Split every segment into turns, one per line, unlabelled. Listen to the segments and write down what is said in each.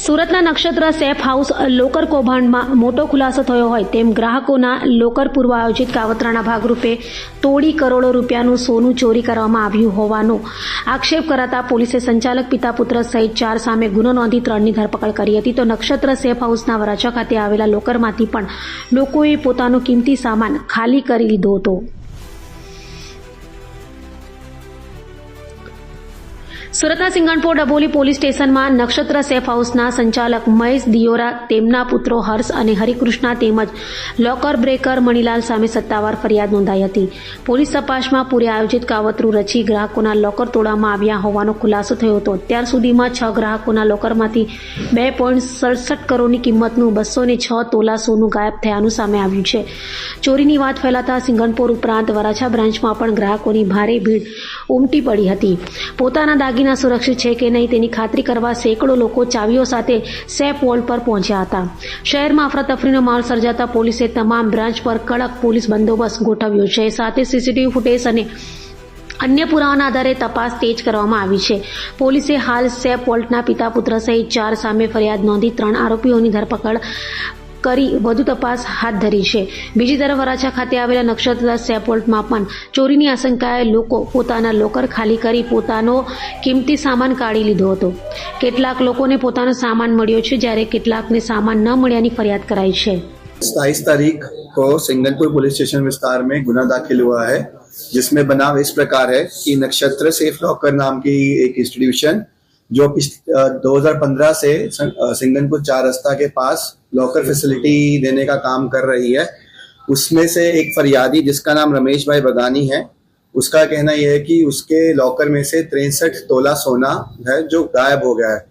સુરતના નક્ષત્ર safe house locker કૌભાંડમાં મોટો ખુલાસો થયો હોય તેમ ગ્રાહકોના લોકર પૂર્વ આયોજિત કાવતરાના ભાગરૂપે તોડી કરોડો રૂપિયાનું સોનું ચોરી કરવામાં આવ્યું હોવાનો આક્ષેપ કરાતા પોલીસે સંચાલક પિતા પુત્ર સહિત 4 સામે ગુનો નોંધી 3ની ધરપકડ કરી હતી. તો નક્ષત્ર સેફ હાઉસના વરાછા ખાતે આવેલા લોકરમાંથી પણ લોકોએ પોતાનો કિંમતી સામાન ખાલી કરી લીધો હતો. સુરતના સિંગણપોર ડભોલી પોલીસ સ્ટેશનમાં નક્ષત્ર સેફ હાઉસના સંચાલક મહેશ દિયોરા, તેમના પુત્રો હર્ષ અને હરિકૃષ્ણા તેમજ લોકર બ્રેકર મણીલાલ સામે સત્તાવાર ફરિયાદ નોંધાઈ હતી. પોલીસ તપાસમાં પૂરે આયોજિત કાવતરું રચી ગ્રાહકોના લોકર તોડવામાં આવ્યા હોવાનો ખુલાસો થયો હતો. અત્યાર સુધીમાં 6 ગ્રાહકોના લોકરમાંથી 2.67 કરોડની કિંમતનું 206 તોલા સોનું ગાયબ થયાનું સામે આવ્યું છે. ચોરીની વાત ફેલાતા સિંગણપોર ઉપરાંત વરાછા બ્રાન્ચમાં પણ ગ્રાહકોની ભારે ભીડ ઉમટી પડી હતી. પોતાના દાગીના સુરક્ષિત છે કે નહીં તેની ખાતરી કરવા સેંકડો લોકો ચાવીઓ સાથે સેફ વોલ્ટ પર પહોંચ્યા હતા. શહેરમાં અફરાતફરીનો માહોલ સર્જાતા પોલીસે તમામ બ્રાન્ચ પર કડક પોલીસ બંદોબસ્ત ગોઠવ્યો છે. સાથે સીસીટીવી ફૂટેજ અને અન્ય પુરાવાના આધારે તપાસ તેજ કરવામાં આવી છે. પોલીસે હાલ સેફ વોલ્ટના પિતા પુત્ર સહિત 4 સામે ફરિયાદ નોંધી 3 આરોપીઓની ધરપકડ કરી વધુ તપાસ હાથ ધરી છે. બીજી તરફ વરાછા ખાતે આવેલા નક્ષત્ર સેફ વોલ્ટમાં પણ ચોરીની આશંકાએ લોકો પોતાના લોકર ખાલી કરી પોતાનો કિંમતી સામાન કાઢી લીધો હતો. કેટલાક લોકોને પોતાનો સામાન મળ્યો છે જ્યારે કેટલાકને સામાન ન મળ્યાની ફરિયાદ કરાઈ છે.
27 तारीख को सिंगनपुर पुलिस स्टेशन विस्तार में गुना दाखिल हुआ है, जिसमें बनाव इस प्रकार है कि नक्षत्र सेफ लॉकर नाम की एक इंस्टीट्यूशन जो 2015 से सिंगनपुर 4 रास्ता के पास लॉकर फैसिलिटी देने का काम कर रही है, उसमें से एक फरियादी जिसका नाम रमेश भाई बगानी है, उसका कहना यह है कि उसके लॉकर में से 63 तोला सोना है जो गायब हो गया है.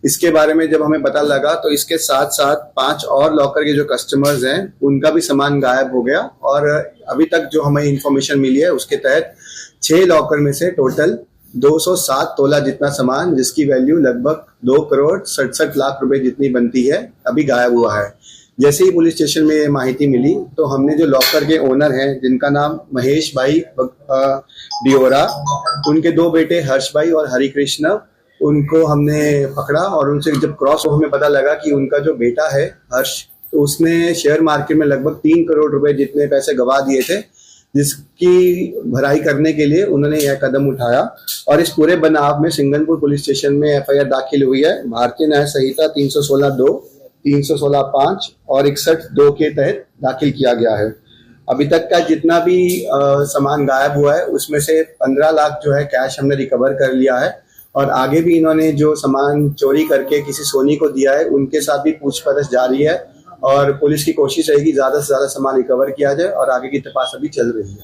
इसके बारे में जब हमें पता लगा तो इसके साथ साथ 5 और लॉकर के जो कस्टमर्स हैं उनका भी सामान गायब हो गया. और अभी तक जो हमें इंफॉर्मेशन मिली है उसके तहत 6 लॉकर में से टोटल 207 तोला जितना सामान, जिसकी वैल्यू लगभग 2 करोड़ 67 लाख रुपए जितनी बनती है, अभी गायब हुआ है. जैसे ही पुलिस स्टेशन में ये माहिती मिली तो हमने जो लॉकर के ओनर हैं जिनका नाम महेश भाई दियोरा, उनके 2 बेटे हर्ष भाई और हरिकृष्ण, उनको हमने पकड़ा. और उनसे जब क्रॉस हमें पता लगा कि उनका जो बेटा है हर्ष, तो उसने शेयर मार्केट में लगभग 3 करोड़ रुपए जितने पैसे गवा दिए थे, जिसकी भराई करने के लिए उन्होंने यह कदम उठाया. और इस पूरे बनाव में सिंगनपुर पुलिस स्टेशन में एफआईआर दाखिल हुई है. भारतीय न्याय संहिता 316(2), 316(5) और 61(2) के तहत दाखिल किया गया है. अभी तक का जितना भी सामान गायब हुआ है उसमें से 15 लाख जो है कैश हमने रिकवर कर लिया है. और आगे भी इन्होंने जो सामान चोरी करके किसी सोनी को दिया है उनके साथ भी पूछपरछ जारी है. और पुलिस की कोशिश रहेगी ज़्यादा से ज़्यादा सामान रिकवर किया जाए और आगे की तपास अभी चल रही है.